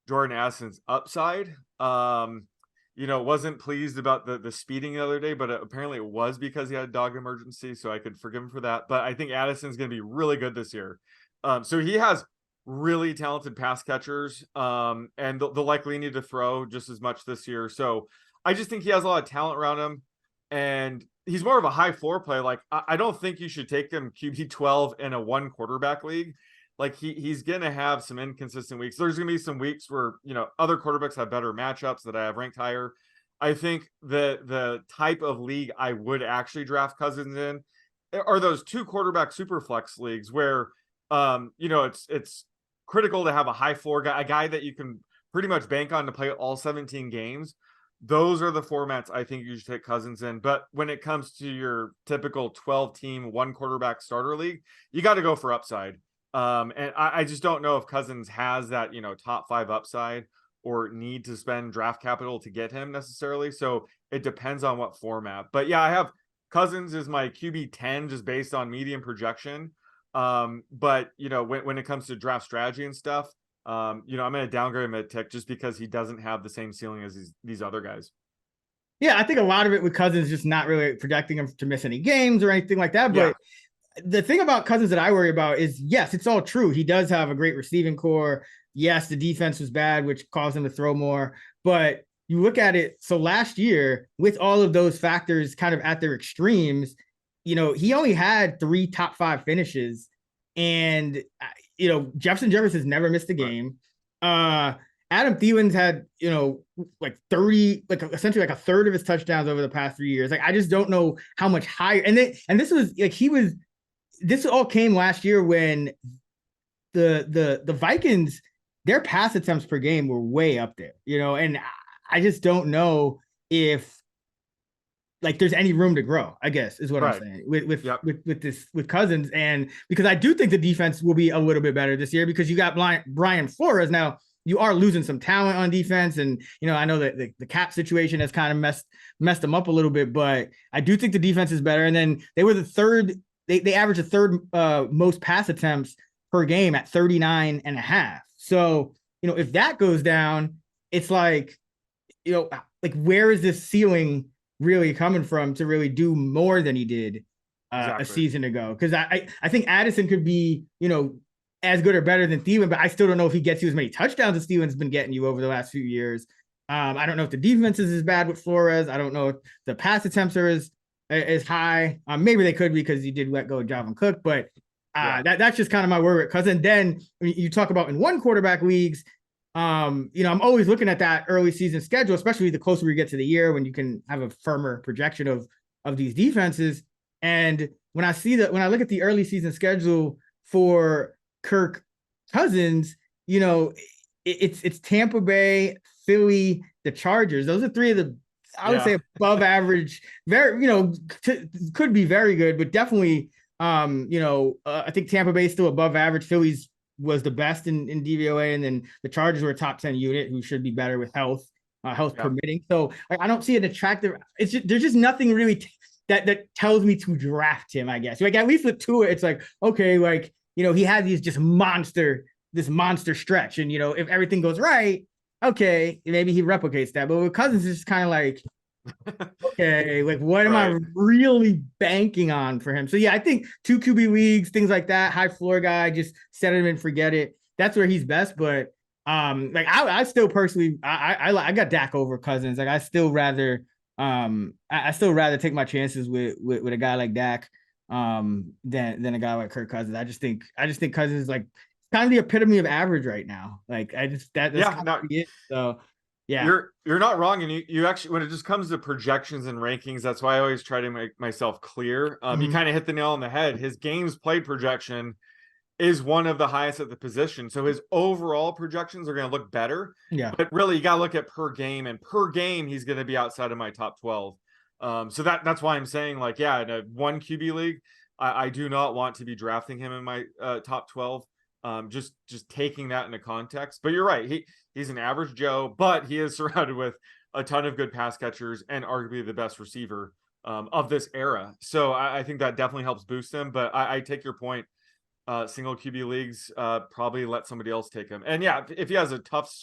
Jordan Addison's upside. Wasn't pleased about the speeding the other day, but apparently it was because he had a dog emergency, so I could forgive him for that. But I think Addison's going to be really good this year. So he has really talented pass catchers, and they'll likely need to throw just as much this year. So I just think he has a lot of talent around him, and he's more of a high floor play. Like I don't think you should take him QB 12 in a 1 quarterback league. Like he's going to have some inconsistent weeks. There's going to be some weeks where, other quarterbacks have better matchups that I have ranked higher. I think the type of league I would actually draft Cousins in are those 2 quarterback super flex leagues where, it's critical to have a high floor guy, a guy that you can pretty much bank on to play all 17 games. Those are the formats I think you should take Cousins in. But when it comes to your typical 12 team, 1 quarterback starter league, you got to go for upside. And I just don't know if Cousins has that, top 5 upside or need to spend draft capital to get him necessarily. So it depends on what format. But yeah, I have Cousins is my QB 10 just based on median projection. But when it comes to draft strategy and stuff, I'm going to downgrade him a tick just because he doesn't have the same ceiling as these other guys. Yeah, I think a lot of it with Cousins just not really projecting him to miss any games or anything like that. But the thing about Cousins that I worry about is, yes, it's all true. He does have a great receiving core. Yes, the defense was bad, which caused him to throw more. But you look at it, so last year, with all of those factors kind of at their extremes, he only had 3 top 5 finishes. And, Jefferson's never missed a game. Adam Thielen's had, like 30, like essentially like a third of his touchdowns over the past 3 years. Like, I just don't know how much higher. And this was like, this all came last year when the Vikings, their pass attempts per game were way up there, and I just don't know if like there's any room to grow, I guess is what I'm saying with Cousins. And because I do think the defense will be a little bit better this year because you got Brian Flores. Now you are losing some talent on defense. And, I know that the cap situation has kind of messed them up a little bit, but I do think the defense is better. And then they were the third, they averaged the third most pass attempts per game at 39.5. So, if that goes down, it's like, like where is this ceiling really coming from to really do more than he did a season ago. Because I think Addison could be, as good or better than Thielen, but I still don't know if he gets you as many touchdowns as Thielen's been getting you over the last few years. I don't know if the defense is as bad with Flores. I don't know if the pass attempts are as high. Maybe they could be because he did let go of Dalvin Cook, but that's just kind of my worry with Cousins. Then you talk about in one quarterback leagues, I'm always looking at that early season schedule, especially the closer we get to the year when you can have a firmer projection of these defenses. And when I look at the early season schedule for Kirk Cousins, it's Tampa Bay, Philly, the Chargers. Those are three of the, I would say, above average, very, could be very good, but definitely, I think Tampa Bay is still above average. Philly's was the best in DVOA, and then the Chargers were a top 10 unit who should be better with health permitting. So I don't see an attractive. There's just nothing really that tells me to draft him, I guess. Like, at least with Tua, it's like, okay, like, he had this monster stretch, and if everything goes right, okay, maybe he replicates that. But with Cousins, it's just kind of like, okay, like, what am I really banking on for him? So yeah, I think 2 QB leagues, things like that, high floor guy, just set him and forget it. That's where he's best. But like, I still personally, I got Dak over Cousins. Like, I still rather take my chances with a guy like Dak than a guy like Kirk Cousins. I just think Cousins is like kind of the epitome of average right now. Like, that's it. So yeah, you're not wrong. And you actually, when it just comes to projections and rankings, that's why I always try to make myself clear. You kind of hit the nail on the head. His games played projection is one of the highest at the position. So his overall projections are going to look better. Yeah. But really, you got to look at per game, and per game, he's going to be outside of my top 12. So that's why I'm saying, like, yeah, in a 1 QB league, I do not want to be drafting him in my top 12. Just taking that into context. But you're right. He's an average Joe, but he is surrounded with a ton of good pass catchers and arguably the best receiver of this era. So I think that definitely helps boost him. But I take your point. Single QB leagues, probably let somebody else take him. And yeah, if he has a tough,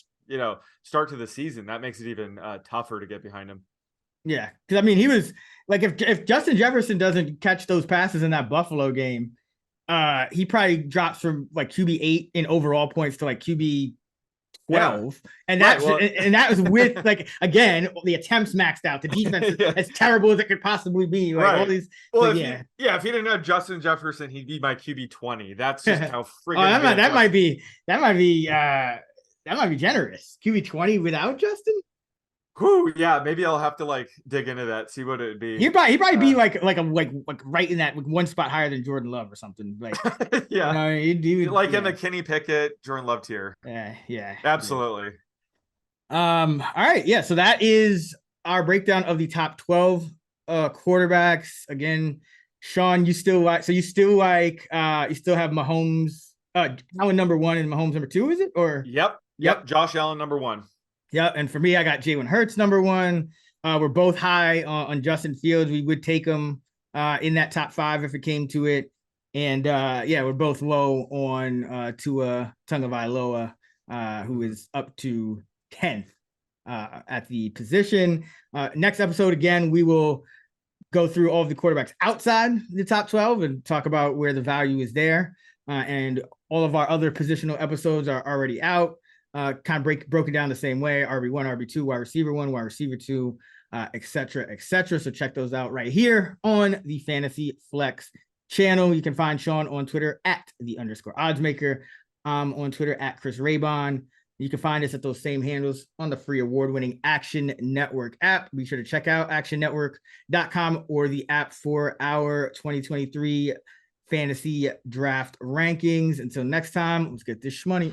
start to the season, that makes it even tougher to get behind him. Yeah, because I mean, he was like, if Justin Jefferson doesn't catch those passes in that Buffalo game, he probably drops from like QB 8 in overall points to like QB 12, and that was with, like, again, the attempts maxed out, the defense is as terrible as it could possibly be. Like, all these, well, if he didn't have Justin Jefferson, he'd be my QB 20. That's just how freaking. That might be generous. QB 20 without Justin. Whew, yeah, maybe I'll have to like dig into that, see what it'd be. He'd probably be like right in that one spot higher than Jordan Love or something. Like, yeah, he'd like in the Kenny Pickett, Jordan Love tier. Yeah, absolutely. All right, yeah. So that is our breakdown of the top 12 quarterbacks. Again, Sean, you still have Mahomes, Allen number 1 and Mahomes number 2, is it? Or Yep. Josh Allen number 1. Yeah, and for me, I got Jalen Hurts number 1. We're both high on Justin Fields. We would take him in that top 5 if it came to it. And we're both low on Tua Tagovailoa, who is up to 10th at the position. Next episode, again, we will go through all of the quarterbacks outside the top 12 and talk about where the value is there. And all of our other positional episodes are already out. Kind of broken down the same way: RB1, RB2, wide receiver 1, wide receiver 2, etc. So check those out right here on the Fantasy Flex channel. You can find Sean on Twitter at @_oddsmaker. On Twitter at Chris Raybon. You can find us at those same handles on the free award-winning Action Network app. Be sure to check out actionnetwork.com or the app for our 2023 fantasy draft rankings. Until next time, let's get this shmoney.